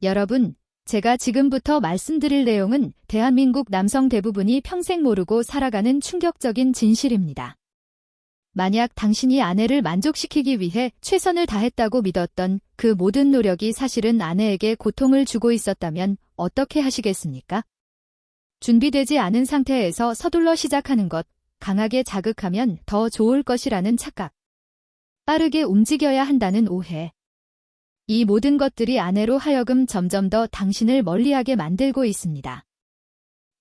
여러분, 제가 지금부터 말씀드릴 내용은 대한민국 남성 대부분이 평생 모르고 살아가는 충격적인 진실입니다. 만약 당신이 아내를 만족시키기 위해 최선을 다했다고 믿었던 그 모든 노력이 사실은 아내에게 고통을 주고 있었다면 어떻게 하시겠습니까? 준비되지 않은 상태에서 서둘러 시작하는 것, 강하게 자극하면 더 좋을 것이라는 착각, 빠르게 움직여야 한다는 오해. 이 모든 것들이 아내로 하여금 점점 더 당신을 멀리하게 만들고 있습니다.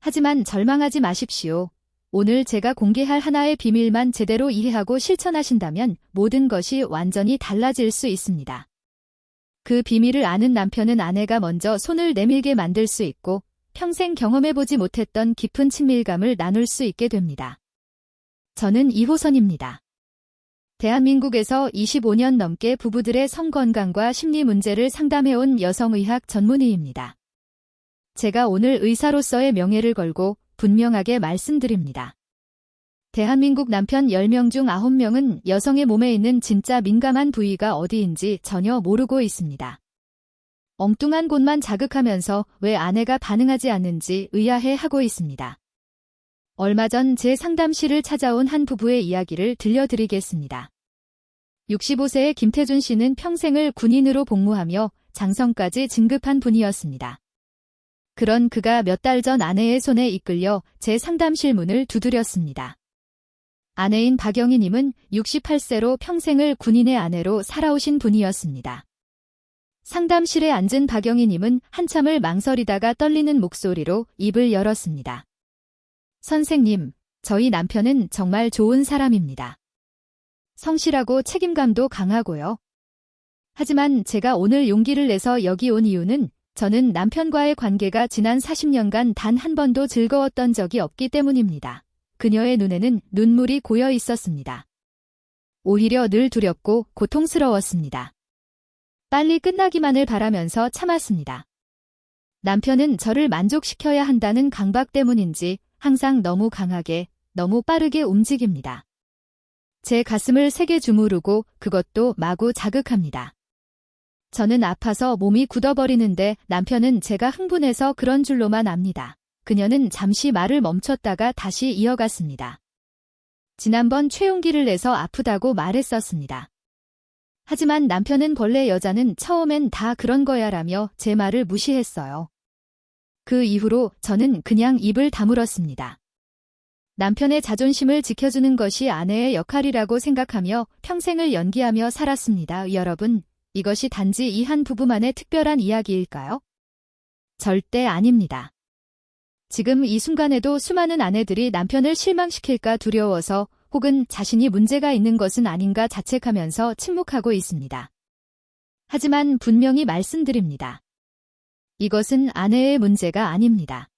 하지만 절망하지 마십시오. 오늘 제가 공개할 하나의 비밀만 제대로 이해하고 실천하신다면 모든 것이 완전히 달라질 수 있습니다. 그 비밀을 아는 남편은 아내가 먼저 손을 내밀게 만들 수 있고 평생 경험해보지 못했던 깊은 친밀감을 나눌 수 있게 됩니다. 저는 이호선입니다. 대한민국에서 25년 넘게 부부들의 성건강과 심리 문제를 상담해온 여성의학 전문의입니다. 제가 오늘 의사로서의 명예를 걸고 분명하게 말씀드립니다. 대한민국 남편 10명 중 9명은 여성의 몸에 있는 진짜 민감한 부위가 어디인지 전혀 모르고 있습니다. 엉뚱한 곳만 자극하면서 왜 아내가 반응하지 않는지 의아해하고 있습니다. 얼마 전 제 상담실을 찾아온 한 부부의 이야기를 들려드리겠습니다. 65세의 김태준 씨는 평생을 군인으로 복무하며 장성까지 진급한 분이었습니다. 그런 그가 몇 달 전 아내의 손에 이끌려 제 상담실 문을 두드렸습니다. 아내인 박영희님은 68세로 평생을 군인의 아내로 살아오신 분이었습니다. 상담실에 앉은 박영희님은 한참을 망설이다가 떨리는 목소리로 입을 열었습니다. 선생님, 저희 남편은 정말 좋은 사람입니다. 성실하고 책임감도 강하고요. 하지만 제가 오늘 용기를 내서 여기 온 이유는 저는 남편과의 관계가 지난 40년간 단 한 번도 즐거웠던 적이 없기 때문입니다. 그녀의 눈에는 눈물이 고여 있었습니다. 오히려 늘 두렵고 고통스러웠습니다. 빨리 끝나기만을 바라면서 참았습니다. 남편은 저를 만족시켜야 한다는 강박 때문인지 항상 너무 강하게, 너무 빠르게 움직입니다. 제 가슴을 세게 주무르고 그것도 마구 자극합니다. 저는 아파서 몸이 굳어버리는데 남편은 제가 흥분해서 그런 줄로만 압니다. 그녀는 잠시 말을 멈췄다가 다시 이어갔습니다. 지난번 최용기를 내서 아프다고 말했었습니다. 하지만 남편은 본래 여자는 처음엔 다 그런 거야 라며 제 말을 무시했어요. 그 이후로 저는 그냥 입을 다물었습니다. 남편의 자존심을 지켜주는 것이 아내의 역할이라고 생각하며 평생을 연기하며 살았습니다. 여러분, 이것이 단지 이 한 부부만의 특별한 이야기일까요? 절대 아닙니다. 지금 이 순간에도 수많은 아내들이 남편을 실망시킬까 두려워서 혹은 자신이 문제가 있는 것은 아닌가 자책하면서 침묵하고 있습니다. 하지만 분명히 말씀드립니다. 이것은 아내의 문제가 아닙니다.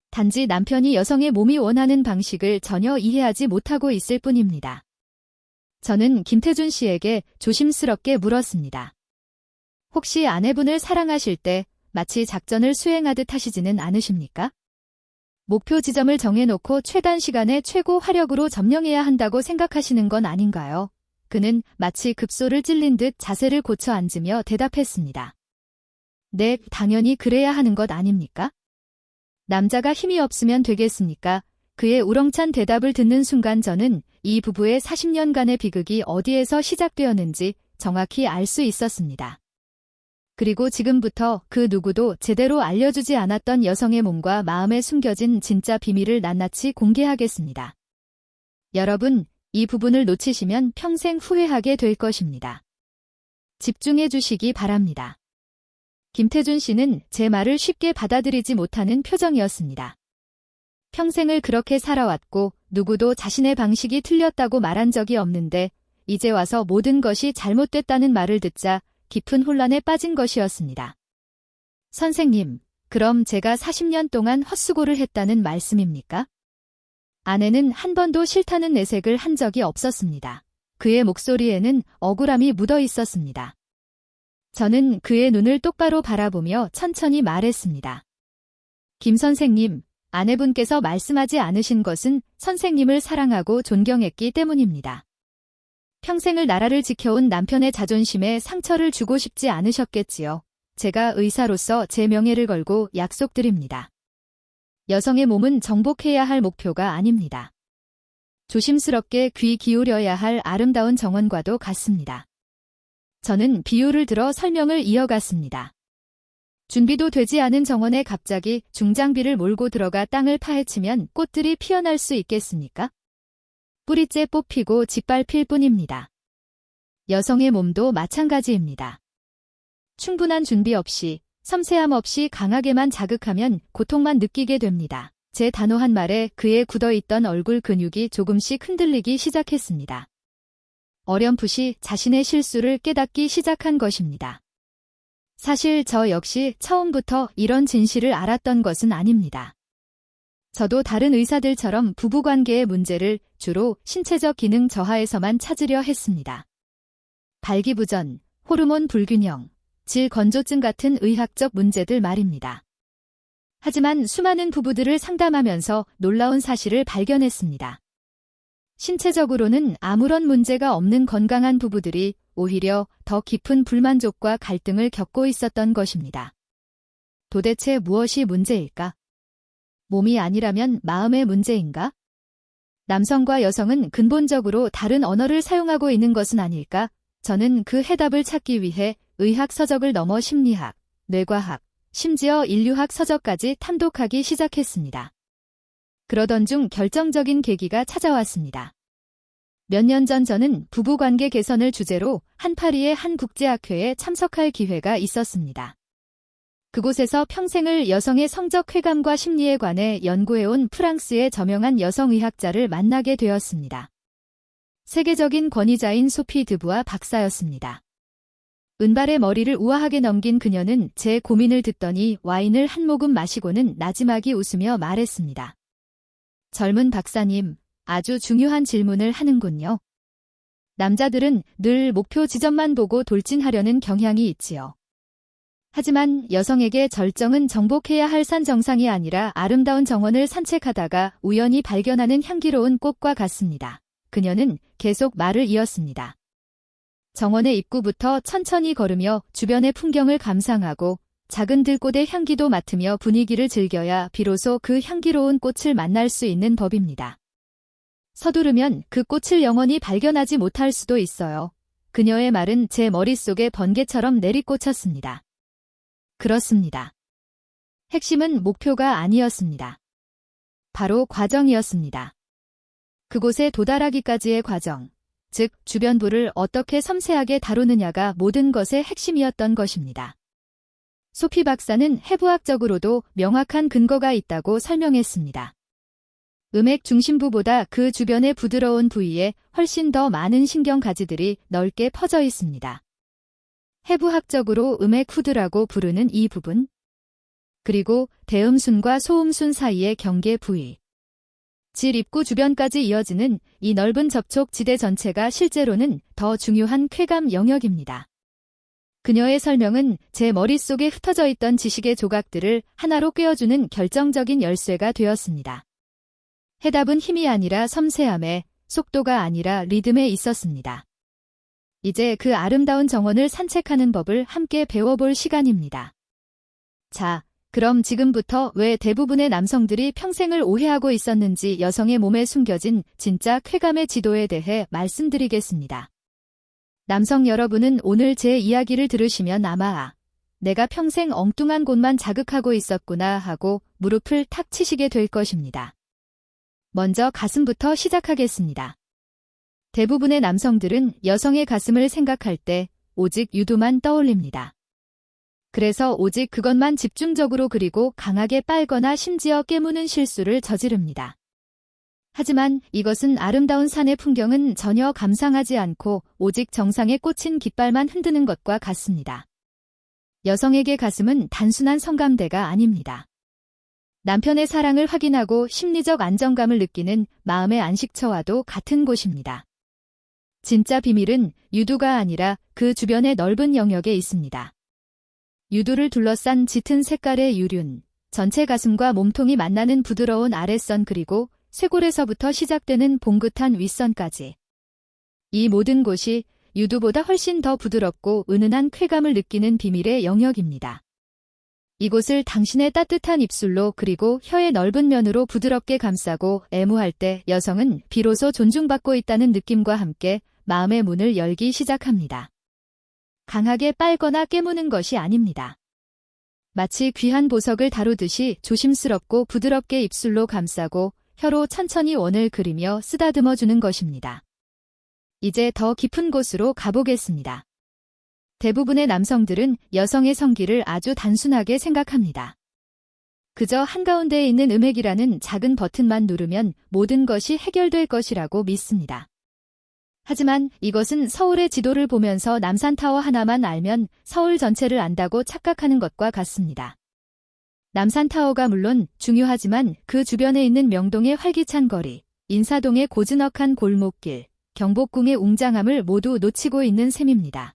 단지 남편이 여성의 몸이 원하는 방식을 전혀 이해하지 못하고 있을 뿐입니다. 저는 김태준 씨에게 조심스럽게 물었습니다. 혹시 아내분을 사랑하실 때 마치 작전을 수행하듯 하시지는 않으십니까? 목표 지점을 정해놓고 최단 시간에 최고 화력으로 점령해야 한다고 생각하시는 건 아닌가요? 그는 마치 급소를 찔린 듯 자세를 고쳐 앉으며 대답했습니다. 네, 당연히 그래야 하는 것 아닙니까? 남자가 힘이 없으면 되겠습니까? 그의 우렁찬 대답을 듣는 순간 저는 이 부부의 40년간의 비극이 어디에서 시작되었는지 정확히 알 수 있었습니다. 그리고 지금부터 그 누구도 제대로 알려주지 않았던 여성의 몸과 마음에 숨겨진 진짜 비밀을 낱낱이 공개하겠습니다. 여러분, 이 부분을 놓치시면 평생 후회하게 될 것입니다. 집중해 주시기 바랍니다. 김태준 씨는 제 말을 쉽게 받아들이지 못하는 표정이었습니다. 평생을 그렇게 살아왔고 누구도 자신의 방식이 틀렸다고 말한 적이 없는데 이제 와서 모든 것이 잘못됐다는 말을 듣자 깊은 혼란에 빠진 것이었습니다. 선생님, 그럼 제가 40년 동안 헛수고를 했다는 말씀입니까? 아내는 한 번도 싫다는 내색을 한 적이 없었습니다. 그의 목소리에는 억울함이 묻어 있었습니다. 저는 그의 눈을 똑바로 바라보며 천천히 말했습니다. 김 선생님, 아내분께서 말씀하지 않으신 것은 선생님을 사랑하고 존경했기 때문입니다. 평생을 나라를 지켜온 남편의 자존심에 상처를 주고 싶지 않으셨겠지요. 제가 의사로서 제 명예를 걸고 약속드립니다. 여성의 몸은 정복해야 할 목표가 아닙니다. 조심스럽게 귀 기울여야 할 아름다운 정원과도 같습니다. 저는 비유를 들어 설명을 이어갔습니다. 준비도 되지 않은 정원에 갑자기 중장비를 몰고 들어가 땅을 파헤치면 꽃들이 피어날 수 있겠습니까? 뿌리째 뽑히고 짓밟힐 뿐입니다. 여성의 몸도 마찬가지입니다. 충분한 준비 없이, 섬세함 없이 강하게만 자극하면 고통만 느끼게 됩니다. 제 단호한 말에 그의 굳어있던 얼굴 근육이 조금씩 흔들리기 시작했습니다. 어렴풋이 자신의 실수를 깨닫기 시작한 것입니다. 사실 저 역시 처음부터 이런 진실을 알았던 것은 아닙니다. 저도 다른 의사들처럼 부부관계의 문제를 주로 신체적 기능 저하에서만 찾으려 했습니다. 발기부전, 호르몬 불균형, 질 건조증 같은 의학적 문제들 말입니다. 하지만 수많은 부부들을 상담하면서 놀라운 사실을 발견했습니다. 신체적으로는 아무런 문제가 없는 건강한 부부들이 오히려 더 깊은 불만족과 갈등을 겪고 있었던 것입니다. 도대체 무엇이 문제일까? 몸이 아니라면 마음의 문제인가? 남성과 여성은 근본적으로 다른 언어를 사용하고 있는 것은 아닐까? 저는 그 해답을 찾기 위해 의학 서적을 넘어 심리학, 뇌과학, 심지어 인류학 서적까지 탐독하기 시작했습니다. 그러던 중 결정적인 계기가 찾아왔습니다. 몇 년 전 저는 부부관계 개선을 주제로 한파리의 한 국제학회에 참석할 기회가 있었습니다. 그곳에서 평생을 여성의 성적 쾌감과 심리에 관해 연구해온 프랑스의 저명한 여성의학자를 만나게 되었습니다. 세계적인 권위자인 소피 드부아 박사였습니다. 은발의 머리를 우아하게 넘긴 그녀는 제 고민을 듣더니 와인을 한 모금 마시고는 나지막이 웃으며 말했습니다. 젊은 박사님, 아주 중요한 질문을 하는군요. 남자들은 늘 목표 지점만 보고 돌진하려는 경향이 있지요. 하지만 여성에게 절정은 정복해야 할 산 정상이 아니라 아름다운 정원을 산책하다가 우연히 발견하는 향기로운 꽃과 같습니다. 그녀는 계속 말을 이었습니다. 정원의 입구부터 천천히 걸으며 주변의 풍경을 감상하고 작은 들꽃의 향기도 맡으며 분위기를 즐겨야 비로소 그 향기로운 꽃을 만날 수 있는 법입니다. 서두르면 그 꽃을 영원히 발견하지 못할 수도 있어요. 그녀의 말은 제 머릿속에 번개처럼 내리꽂혔습니다. 그렇습니다. 핵심은 목표가 아니었습니다. 바로 과정이었습니다. 그곳에 도달하기까지의 과정, 즉 주변부를 어떻게 섬세하게 다루느냐가 모든 것의 핵심이었던 것입니다. 소피 박사는 해부학적으로도 명확한 근거가 있다고 설명했습니다. 음액 중심부보다 그 주변의 부드러운 부위에 훨씬 더 많은 신경가지들이 넓게 퍼져 있습니다. 해부학적으로 음액 후드라고 부르는 이 부분, 그리고 대음순과 소음순 사이의 경계 부위, 질 입구 주변까지 이어지는 이 넓은 접촉 지대 전체가 실제로는 더 중요한 쾌감 영역입니다. 그녀의 설명은 제 머릿속에 흩어져 있던 지식의 조각들을 하나로 꿰어주는 결정적인 열쇠가 되었습니다. 해답은 힘이 아니라 섬세함에, 속도가 아니라 리듬에 있었습니다. 이제 그 아름다운 정원을 산책하는 법을 함께 배워볼 시간입니다. 자, 그럼 지금부터 왜 대부분의 남성들이 평생을 오해하고 있었는지 여성의 몸에 숨겨진 진짜 쾌감의 지도에 대해 말씀드리겠습니다. 남성 여러분은 오늘 제 이야기를 들으시면 아마 내가 평생 엉뚱한 곳만 자극하고 있었구나 하고 무릎을 탁 치시게 될 것입니다. 먼저 가슴부터 시작하겠습니다. 대부분의 남성들은 여성의 가슴을 생각할 때 오직 유두만 떠올립니다. 그래서 오직 그것만 집중적으로 그리고 강하게 빨거나 심지어 깨무는 실수를 저지릅니다. 하지만 이것은 아름다운 산의 풍경은 전혀 감상하지 않고 오직 정상에 꽂힌 깃발만 흔드는 것과 같습니다. 여성에게 가슴은 단순한 성감대가 아닙니다. 남편의 사랑을 확인하고 심리적 안정감을 느끼는 마음의 안식처와도 같은 곳입니다. 진짜 비밀은 유두가 아니라 그 주변의 넓은 영역에 있습니다. 유두를 둘러싼 짙은 색깔의 유륜, 전체 가슴과 몸통이 만나는 부드러운 아랫선 그리고 쇄골에서부터 시작되는 봉긋한 윗선까지. 이 모든 곳이 유두보다 훨씬 더 부드럽고 은은한 쾌감을 느끼는 비밀의 영역입니다. 이곳을 당신의 따뜻한 입술로 그리고 혀의 넓은 면으로 부드럽게 감싸고 애무할 때 여성은 비로소 존중받고 있다는 느낌과 함께 마음의 문을 열기 시작합니다. 강하게 빨거나 깨무는 것이 아닙니다. 마치 귀한 보석을 다루듯이 조심스럽고 부드럽게 입술로 감싸고 혀로 천천히 원을 그리며 쓰다듬어주는 것입니다. 이제 더 깊은 곳으로 가보겠습니다. 대부분의 남성들은 여성의 성기를 아주 단순하게 생각합니다. 그저 한가운데에 있는 음액이라는 작은 버튼만 누르면 모든 것이 해결될 것이라고 믿습니다. 하지만 이것은 서울의 지도를 보면서 남산타워 하나만 알면 서울 전체를 안다고 착각하는 것과 같습니다. 남산타워가 물론 중요하지만 그 주변에 있는 명동의 활기찬 거리, 인사동의 고즈넉한 골목길, 경복궁의 웅장함을 모두 놓치고 있는 셈입니다.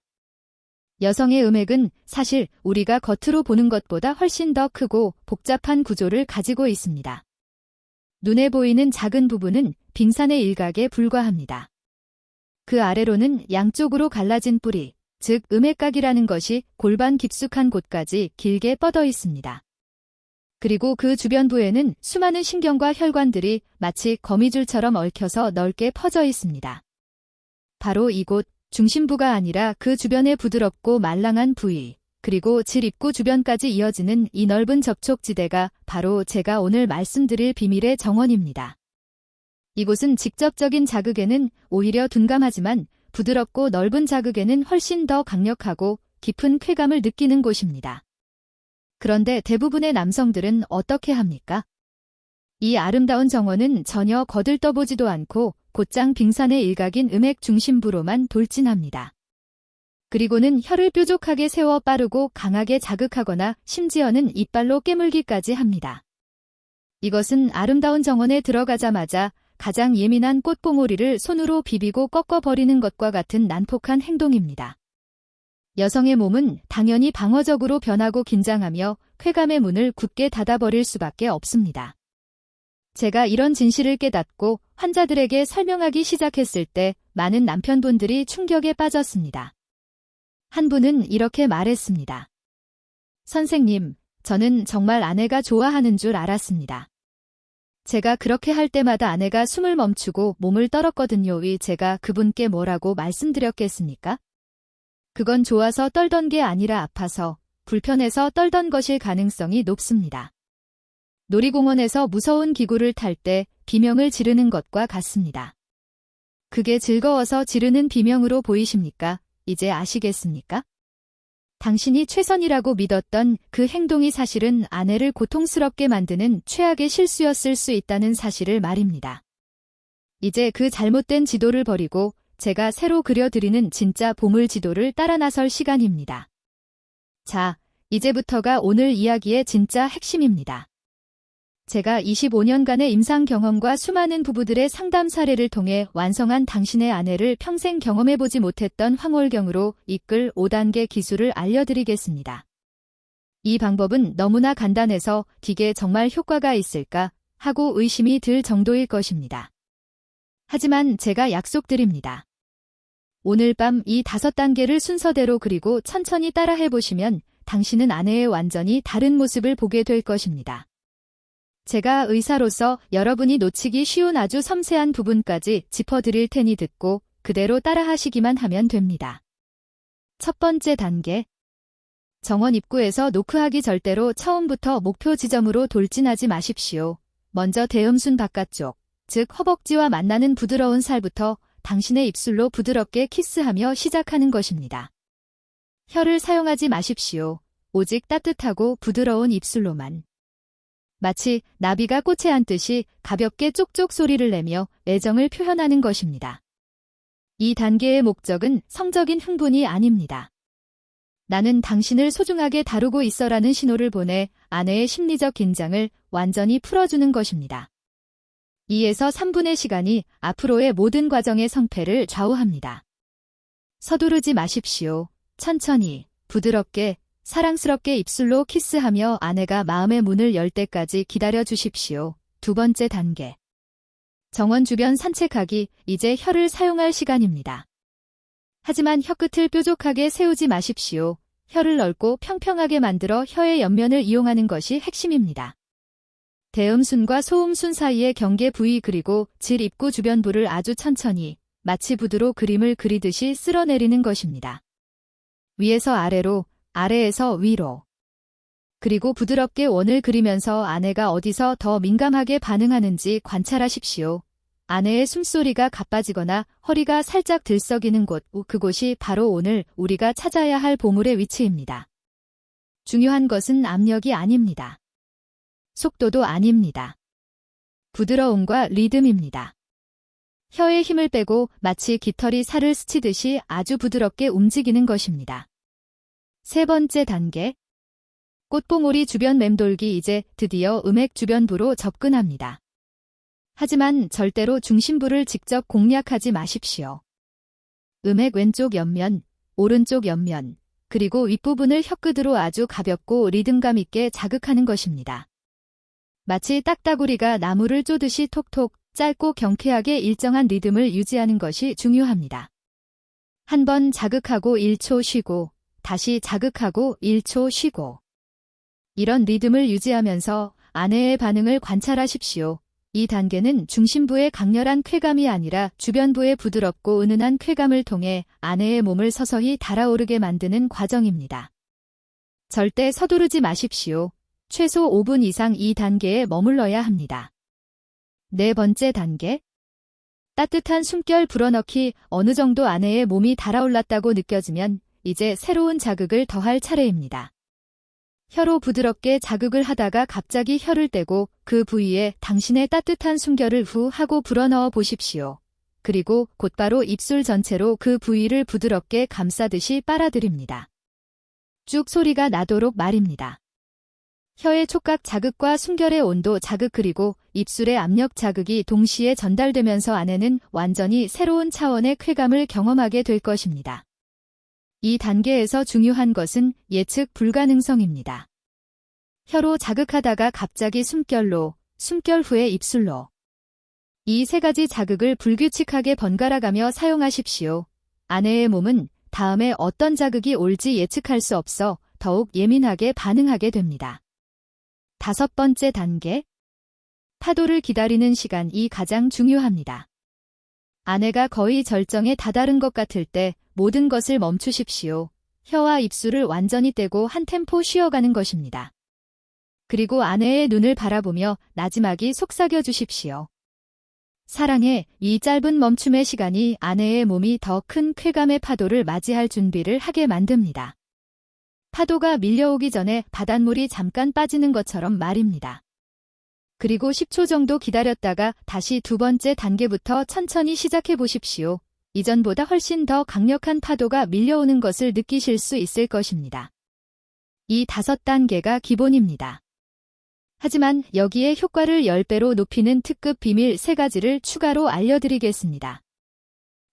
여성의 음액은 사실 우리가 겉으로 보는 것보다 훨씬 더 크고 복잡한 구조를 가지고 있습니다. 눈에 보이는 작은 부분은 빙산의 일각에 불과합니다. 그 아래로는 양쪽으로 갈라진 뿌리, 즉 음액각이라는 것이 골반 깊숙한 곳까지 길게 뻗어 있습니다. 그리고 그 주변부에는 수많은 신경과 혈관들이 마치 거미줄처럼 얽혀서 넓게 퍼져 있습니다. 바로 이곳, 중심부가 아니라 그 주변의 부드럽고 말랑한 부위, 그리고 질 입구 주변까지 이어지는 이 넓은 접촉지대가 바로 제가 오늘 말씀드릴 비밀의 정원입니다. 이곳은 직접적인 자극에는 오히려 둔감하지만 부드럽고 넓은 자극에는 훨씬 더 강력하고 깊은 쾌감을 느끼는 곳입니다. 그런데 대부분의 남성들은 어떻게 합니까? 이 아름다운 정원은 전혀 거들떠보지도 않고 곧장 빙산의 일각인 음액 중심부로만 돌진합니다. 그리고는 혀를 뾰족하게 세워 빠르고 강하게 자극하거나 심지어는 이빨로 깨물기까지 합니다. 이것은 아름다운 정원에 들어가자마자 가장 예민한 꽃봉오리를 손으로 비비고 꺾어버리는 것과 같은 난폭한 행동입니다. 여성의 몸은 당연히 방어적으로 변하고 긴장하며 쾌감의 문을 굳게 닫아버릴 수밖에 없습니다. 제가 이런 진실을 깨닫고 환자들에게 설명하기 시작했을 때 많은 남편분들이 충격에 빠졌습니다. 한 분은 이렇게 말했습니다. 선생님, 저는 정말 아내가 좋아하는 줄 알았습니다. 제가 그렇게 할 때마다 아내가 숨을 멈추고 몸을 떨었거든요. 위 제가 그분께 뭐라고 말씀드렸겠습니까? 그건 좋아서 떨던 게 아니라 아파서, 불편해서 떨던 것일 가능성이 높습니다. 놀이공원에서 무서운 기구를 탈 때 비명을 지르는 것과 같습니다. 그게 즐거워서 지르는 비명으로 보이십니까? 이제 아시겠습니까? 당신이 최선이라고 믿었던 그 행동이 사실은 아내를 고통스럽게 만드는 최악의 실수였을 수 있다는 사실을 말입니다. 이제 그 잘못된 지도를 버리고 제가 새로 그려드리는 진짜 보물 지도를 따라 나설 시간입니다. 자, 이제부터가 오늘 이야기의 진짜 핵심입니다. 제가 25년간의 임상 경험과 수많은 부부들의 상담 사례를 통해 완성한 당신의 아내를 평생 경험해보지 못했던 황홀경으로 이끌 5단계 기술을 알려드리겠습니다. 이 방법은 너무나 간단해서 이게 정말 효과가 있을까 하고 의심이 들 정도일 것입니다. 하지만 제가 약속드립니다. 오늘 밤 이 5단계를 순서대로 그리고 천천히 따라해보시면 당신은 아내의 완전히 다른 모습을 보게 될 것입니다. 제가 의사로서 여러분이 놓치기 쉬운 아주 섬세한 부분까지 짚어드릴 테니 듣고 그대로 따라하시기만 하면 됩니다. 첫 번째 단계. 정원 입구에서 노크하기 절대로 처음부터 목표 지점으로 돌진하지 마십시오. 먼저 대음순 바깥쪽, 즉 허벅지와 만나는 부드러운 살부터 당신의 입술로 부드럽게 키스하며 시작하는 것입니다. 혀를 사용하지 마십시오. 오직 따뜻하고 부드러운 입술로만. 마치 나비가 꽃에 앉듯이 가볍게 쪽쪽 소리를 내며 애정을 표현하는 것입니다. 이 단계의 목적은 성적인 흥분이 아닙니다. 나는 당신을 소중하게 다루고 있어라는 신호를 보내 아내의 심리적 긴장을 완전히 풀어주는 것입니다. 2에서 3분의 시간이 앞으로의 모든 과정의 성패를 좌우합니다. 서두르지 마십시오. 천천히, 부드럽게, 사랑스럽게 입술로 키스하며 아내가 마음의 문을 열 때까지 기다려 주십시오. 두 번째 단계. 정원 주변 산책하기, 이제 혀를 사용할 시간입니다. 하지만 혀끝을 뾰족하게 세우지 마십시오. 혀를 넓고 평평하게 만들어 혀의 옆면을 이용하는 것이 핵심입니다. 대음순과 소음순 사이의 경계 부위 그리고 질 입구 주변부를 아주 천천히 마치 붓으로 그림을 그리듯이 쓸어내리는 것입니다. 위에서 아래로, 아래에서 위로. 그리고 부드럽게 원을 그리면서 아내가 어디서 더 민감하게 반응하는지 관찰하십시오. 아내의 숨소리가 가빠지거나 허리가 살짝 들썩이는 곳, 그곳이 바로 오늘 우리가 찾아야 할 보물의 위치입니다. 중요한 것은 압력이 아닙니다. 속도도 아닙니다. 부드러움과 리듬입니다. 혀에 힘을 빼고 마치 깃털이 살을 스치듯이 아주 부드럽게 움직이는 것입니다. 세 번째 단계. 꽃봉오리 주변 맴돌기. 이제 드디어 음액 주변부로 접근합니다. 하지만 절대로 중심부를 직접 공략하지 마십시오. 음액 왼쪽 옆면, 오른쪽 옆면, 그리고 윗부분을 혀끝으로 아주 가볍고 리듬감 있게 자극하는 것입니다. 마치 딱따구리가 나무를 쪼듯이 톡톡, 짧고 경쾌하게 일정한 리듬을 유지하는 것이 중요합니다. 한 번 자극하고 1초 쉬고, 다시 자극하고 1초 쉬고. 이런 리듬을 유지하면서 아내의 반응을 관찰하십시오. 이 단계는 중심부의 강렬한 쾌감이 아니라 주변부의 부드럽고 은은한 쾌감을 통해 아내의 몸을 서서히 달아오르게 만드는 과정입니다. 절대 서두르지 마십시오. 최소 5분 이상 이 단계에 머물러야 합니다. 네 번째 단계. 따뜻한 숨결 불어넣기. 어느 정도 아내의 몸이 달아올랐다고 느껴지면 이제 새로운 자극을 더할 차례입니다. 혀로 부드럽게 자극을 하다가 갑자기 혀를 떼고 그 부위에 당신의 따뜻한 숨결을 후 하고 불어넣어 보십시오. 그리고 곧바로 입술 전체로 그 부위를 부드럽게 감싸듯이 빨아들입니다. 쭉 소리가 나도록 말입니다. 혀의 촉각 자극과 숨결의 온도 자극 그리고 입술의 압력 자극이 동시에 전달되면서 아내는 완전히 새로운 차원의 쾌감을 경험하게 될 것입니다. 이 단계에서 중요한 것은 예측 불가능성입니다. 혀로 자극하다가 갑자기 숨결로, 숨결 후에 입술로. 이 세 가지 자극을 불규칙하게 번갈아가며 사용하십시오. 아내의 몸은 다음에 어떤 자극이 올지 예측할 수 없어 더욱 예민하게 반응하게 됩니다. 다섯 번째 단계. 파도를 기다리는 시간이 가장 중요합니다. 아내가 거의 절정에 다다른 것 같을 때 모든 것을 멈추십시오. 혀와 입술을 완전히 떼고 한 템포 쉬어가는 것입니다. 그리고 아내의 눈을 바라보며 나지막이 속삭여 주십시오. 사랑해, 이 짧은 멈춤의 시간이 아내의 몸이 더 큰 쾌감의 파도를 맞이할 준비를 하게 만듭니다. 파도가 밀려오기 전에 바닷물이 잠깐 빠지는 것처럼 말입니다. 그리고 10초 정도 기다렸다가 다시 두 번째 단계부터 천천히 시작해 보십시오. 이전보다 훨씬 더 강력한 파도가 밀려오는 것을 느끼실 수 있을 것입니다. 이 5단계가 기본입니다. 하지만 여기에 효과를 10배로 높이는 특급 비밀 3가지를 추가로 알려드리겠습니다.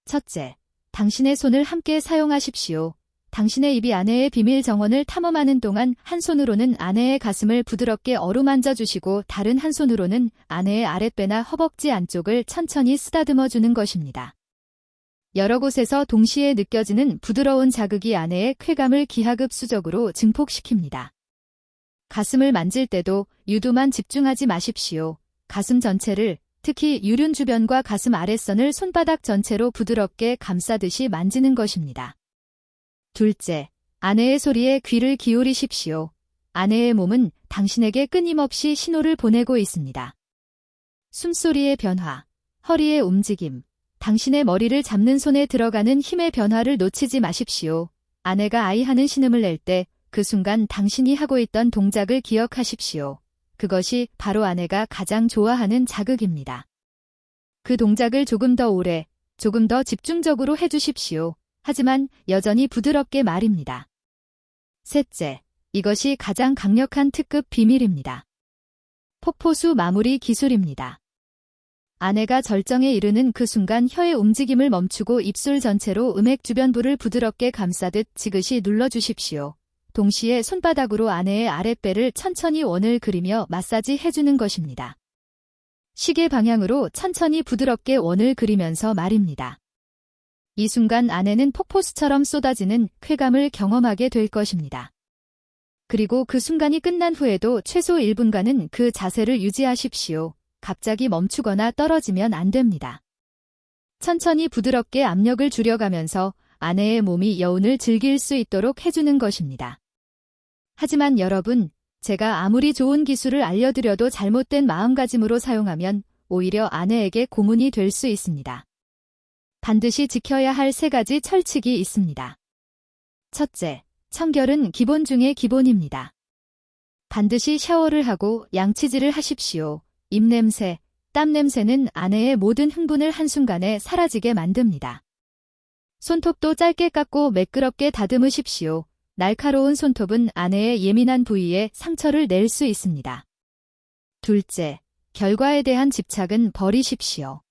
첫째, 당신의 손을 함께 사용하십시오. 당신의 입이 아내의 비밀 정원을 탐험하는 동안 한 손으로는 아내의 가슴을 부드럽게 어루만져 주시고 다른 한 손으로는 아내의 아랫배나 허벅지 안쪽을 천천히 쓰다듬어 주는 것입니다. 여러 곳에서 동시에 느껴지는 부드러운 자극이 아내의 쾌감을 기하급수적으로 증폭시킵니다. 가슴을 만질 때도 유두만 집중하지 마십시오. 가슴 전체를, 특히 유륜 주변과 가슴 아랫선을 손바닥 전체로 부드럽게 감싸듯이 만지는 것입니다. 둘째, 아내의 소리에 귀를 기울이십시오. 아내의 몸은 당신에게 끊임없이 신호를 보내고 있습니다. 숨소리의 변화, 허리의 움직임, 당신의 머리를 잡는 손에 들어가는 힘의 변화를 놓치지 마십시오. 아내가 아이하는 신음을 낼 때 그 순간 당신이 하고 있던 동작을 기억하십시오. 그것이 바로 아내가 가장 좋아하는 자극입니다. 그 동작을 조금 더 오래, 조금 더 집중적으로 해주십시오. 하지만 여전히 부드럽게 말입니다. 셋째, 이것이 가장 강력한 특급 비밀입니다. 폭포수 마무리 기술입니다. 아내가 절정에 이르는 그 순간 혀의 움직임을 멈추고 입술 전체로 음액 주변부를 부드럽게 감싸듯 지그시 눌러주십시오. 동시에 손바닥으로 아내의 아랫배를 천천히 원을 그리며 마사지 해주는 것입니다. 시계 방향으로 천천히 부드럽게 원을 그리면서 말입니다. 이 순간 아내는 폭포수처럼 쏟아지는 쾌감을 경험하게 될 것입니다. 그리고 그 순간이 끝난 후에도 최소 1분간은 그 자세를 유지하십시오. 갑자기 멈추거나 떨어지면 안 됩니다. 천천히 부드럽게 압력을 줄여가면서 아내의 몸이 여운을 즐길 수 있도록 해주는 것입니다. 하지만 여러분, 제가 아무리 좋은 기술을 알려드려도 잘못된 마음가짐으로 사용하면 오히려 아내에게 고문이 될 수 있습니다. 반드시 지켜야 할 3가지 철칙이 있습니다. 첫째, 청결은 기본 중의 기본입니다. 반드시 샤워를 하고 양치질을 하십시오. 입냄새, 땀냄새는 아내의 모든 흥분을 한순간에 사라지게 만듭니다. 손톱도 짧게 깎고 매끄럽게 다듬으십시오. 날카로운 손톱은 아내의 예민한 부위에 상처를 낼 수 있습니다. 둘째, 결과에 대한 집착은 버리십시오.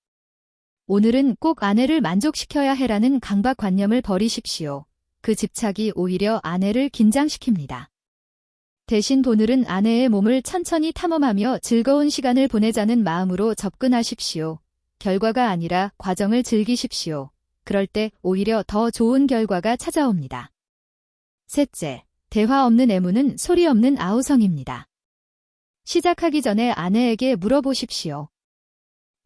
오늘은 꼭 아내를 만족시켜야 해라는 강박관념을 버리십시오. 그 집착이 오히려 아내를 긴장시킵니다. 대신 오늘은 아내의 몸을 천천히 탐험하며 즐거운 시간을 보내자는 마음으로 접근하십시오. 결과가 아니라 과정을 즐기십시오. 그럴 때 오히려 더 좋은 결과가 찾아옵니다. 셋째, 대화 없는 애무는 소리 없는 아우성입니다. 시작하기 전에 아내에게 물어보십시오.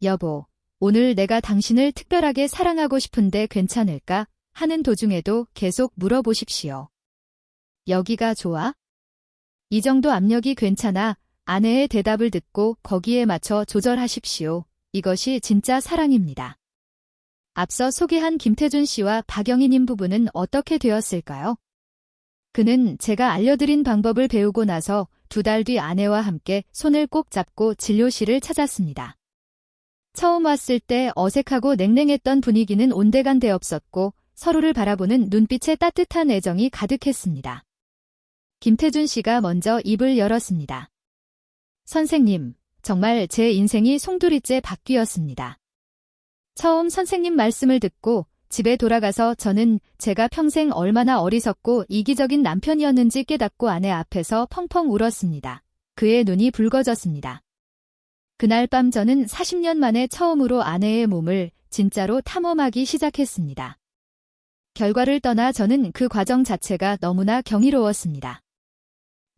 여보, 오늘 내가 당신을 특별하게 사랑하고 싶은데 괜찮을까? 하는 도중에도 계속 물어보십시오. 여기가 좋아? 이 정도 압력이 괜찮아? 아내의 대답을 듣고 거기에 맞춰 조절하십시오. 이것이 진짜 사랑입니다. 앞서 소개한 김태준 씨와 박영희 님 부부는 어떻게 되었을까요? 그는 제가 알려드린 방법을 배우고 나서 2달 뒤 아내와 함께 손을 꼭 잡고 진료실을 찾았습니다. 처음 왔을 때 어색하고 냉랭했던 분위기는 온데간데 없었고 서로를 바라보는 눈빛에 따뜻한 애정이 가득했습니다. 김태준 씨가 먼저 입을 열었습니다. 선생님, 정말 제 인생이 송두리째 바뀌었습니다. 처음 선생님 말씀을 듣고 집에 돌아가서 저는 제가 평생 얼마나 어리석고 이기적인 남편이었는지 깨닫고 아내 앞에서 펑펑 울었습니다. 그의 눈이 붉어졌습니다. 그날 밤 저는 40년 만에 처음으로 아내의 몸을 진짜로 탐험하기 시작했습니다. 결과를 떠나 저는 그 과정 자체가 너무나 경이로웠습니다.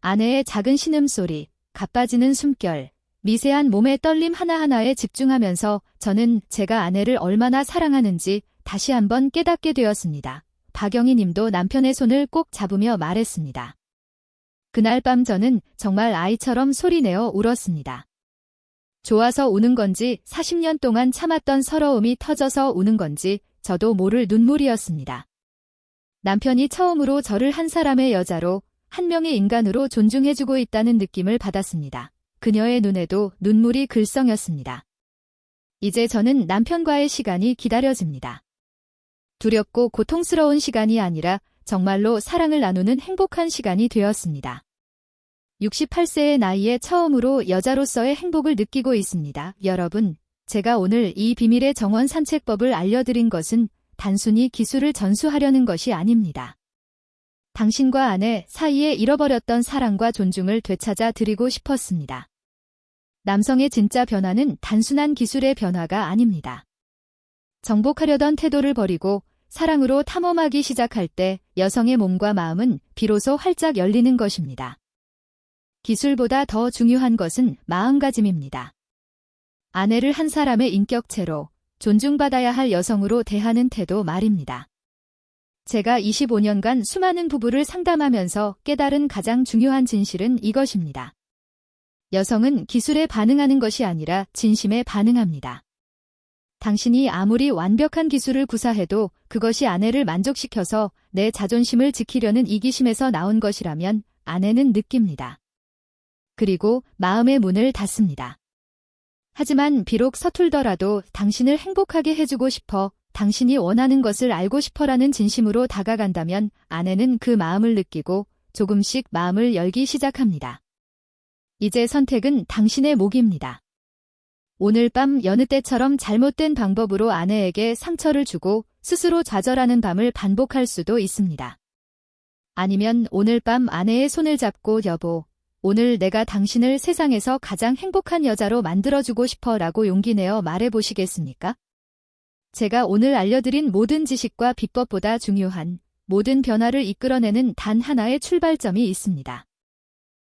아내의 작은 신음소리, 가빠지는 숨결, 미세한 몸의 떨림 하나하나에 집중하면서 저는 제가 아내를 얼마나 사랑하는지 다시 한번 깨닫게 되었습니다. 박영희 님도 남편의 손을 꼭 잡으며 말했습니다. 그날 밤 저는 정말 아이처럼 소리내어 울었습니다. 좋아서 우는 건지 40년 동안 참았던 서러움이 터져서 우는 건지 저도 모를 눈물이었습니다. 남편이 처음으로 저를 한 사람의 여자로, 한 명의 인간으로 존중해주고 있다는 느낌을 받았습니다. 그녀의 눈에도 눈물이 글썽였습니다. 이제 저는 남편과의 시간이 기다려집니다. 두렵고 고통스러운 시간이 아니라 정말로 사랑을 나누는 행복한 시간이 되었습니다. 68세의 나이에 처음으로 여자로서의 행복을 느끼고 있습니다. 여러분, 제가 오늘 이 비밀의 정원 산책법을 알려드린 것은 단순히 기술을 전수하려는 것이 아닙니다. 당신과 아내 사이에 잃어버렸던 사랑과 존중을 되찾아 드리고 싶었습니다. 남성의 진짜 변화는 단순한 기술의 변화가 아닙니다. 정복하려던 태도를 버리고 사랑으로 탐험하기 시작할 때 여성의 몸과 마음은 비로소 활짝 열리는 것입니다. 기술보다 더 중요한 것은 마음가짐입니다. 아내를 한 사람의 인격체로 존중받아야 할 여성으로 대하는 태도 말입니다. 제가 25년간 수많은 부부를 상담하면서 깨달은 가장 중요한 진실은 이것입니다. 여성은 기술에 반응하는 것이 아니라 진심에 반응합니다. 당신이 아무리 완벽한 기술을 구사해도 그것이 아내를 만족시켜서 내 자존심을 지키려는 이기심에서 나온 것이라면 아내는 느낍니다. 그리고 마음의 문을 닫습니다. 하지만 비록 서툴더라도 당신을 행복하게 해주고 싶어, 당신이 원하는 것을 알고 싶어라는 진심으로 다가간다면 아내는 그 마음을 느끼고 조금씩 마음을 열기 시작합니다. 이제 선택은 당신의 몫입니다. 오늘 밤 여느 때처럼 잘못된 방법으로 아내에게 상처를 주고 스스로 좌절하는 밤을 반복할 수도 있습니다. 아니면 오늘 밤 아내의 손을 잡고 여보, 오늘 내가 당신을 세상에서 가장 행복한 여자로 만들어주고 싶어 라고 용기 내어 말해보시겠습니까? 제가 오늘 알려드린 모든 지식과 비법보다 중요한 모든 변화를 이끌어내는 단 하나의 출발점이 있습니다.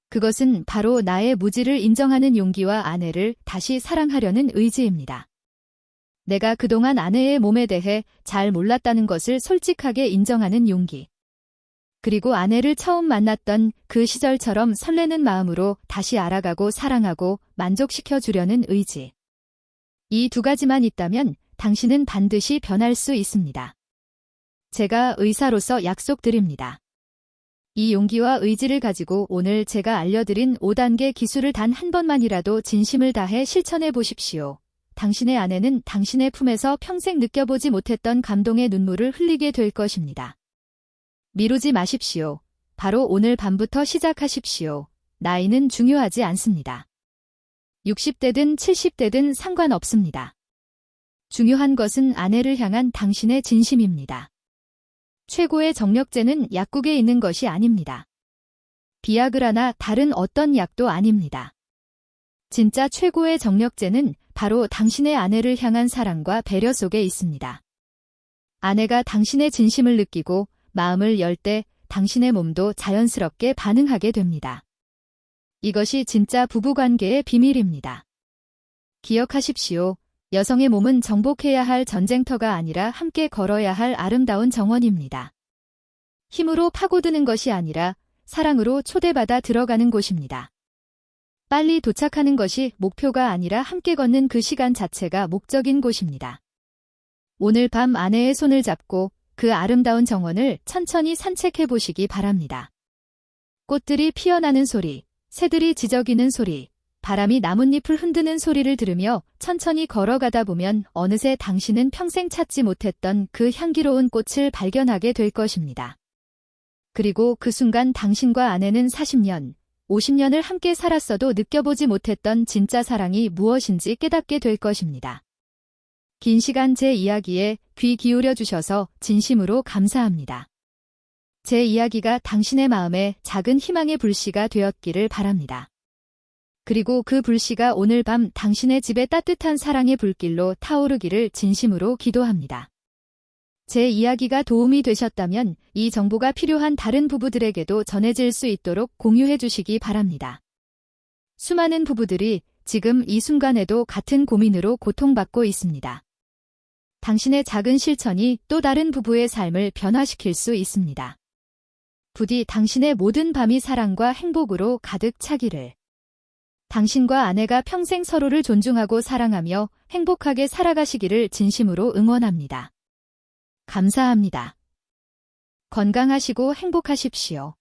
그것은 바로 나의 무지를 인정하는 용기와 아내를 다시 사랑하려는 의지입니다. 내가 그동안 아내의 몸에 대해 잘 몰랐다는 것을 솔직하게 인정하는 용기. 그리고 아내를 처음 만났던 그 시절처럼 설레는 마음으로 다시 알아가고 사랑하고 만족시켜 주려는 의지. 이 두 가지만 있다면 당신은 반드시 변할 수 있습니다. 제가 의사로서 약속드립니다. 이 용기와 의지를 가지고 오늘 제가 알려드린 5단계 기술을 단 한 번만이라도 진심을 다해 실천해 보십시오. 당신의 아내는 당신의 품에서 평생 느껴보지 못했던 감동의 눈물을 흘리게 될 것입니다. 미루지 마십시오. 바로 오늘 밤부터 시작하십시오. 나이는 중요하지 않습니다. 60대든 70대든 상관없습니다. 중요한 것은 아내를 향한 당신의 진심입니다. 최고의 정력제는 약국에 있는 것이 아닙니다. 비아그라나 다른 어떤 약도 아닙니다. 진짜 최고의 정력제는 바로 당신의 아내를 향한 사랑과 배려 속에 있습니다. 아내가 당신의 진심을 느끼고 마음을 열 때 당신의 몸도 자연스럽게 반응하게 됩니다. 이것이 진짜 부부관계의 비밀입니다. 기억하십시오. 여성의 몸은 정복해야 할 전쟁터가 아니라 함께 걸어야 할 아름다운 정원입니다. 힘으로 파고드는 것이 아니라 사랑으로 초대받아 들어가는 곳입니다. 빨리 도착하는 것이 목표가 아니라 함께 걷는 그 시간 자체가 목적인 곳입니다. 오늘 밤 아내의 손을 잡고 그 아름다운 정원을 천천히 산책해 보시기 바랍니다. 꽃들이 피어나는 소리, 새들이 지저귀는 소리, 바람이 나뭇잎을 흔드는 소리를 들으며 천천히 걸어가다 보면 어느새 당신은 평생 찾지 못했던 그 향기로운 꽃을 발견하게 될 것입니다. 그리고 그 순간 당신과 아내는 40년, 50년을 함께 살았어도 느껴보지 못했던 진짜 사랑이 무엇인지 깨닫게 될 것입니다. 긴 시간 제 이야기에 귀 기울여 주셔서 진심으로 감사합니다. 제 이야기가 당신의 마음에 작은 희망의 불씨가 되었기를 바랍니다. 그리고 그 불씨가 오늘 밤 당신의 집에 따뜻한 사랑의 불길로 타오르기를 진심으로 기도합니다. 제 이야기가 도움이 되셨다면 이 정보가 필요한 다른 부부들에게도 전해질 수 있도록 공유해 주시기 바랍니다. 수많은 부부들이 지금 이 순간에도 같은 고민으로 고통받고 있습니다. 당신의 작은 실천이 또 다른 부부의 삶을 변화시킬 수 있습니다. 부디 당신의 모든 밤이 사랑과 행복으로 가득 차기를. 당신과 아내가 평생 서로를 존중하고 사랑하며 행복하게 살아가시기를 진심으로 응원합니다. 감사합니다. 건강하시고 행복하십시오.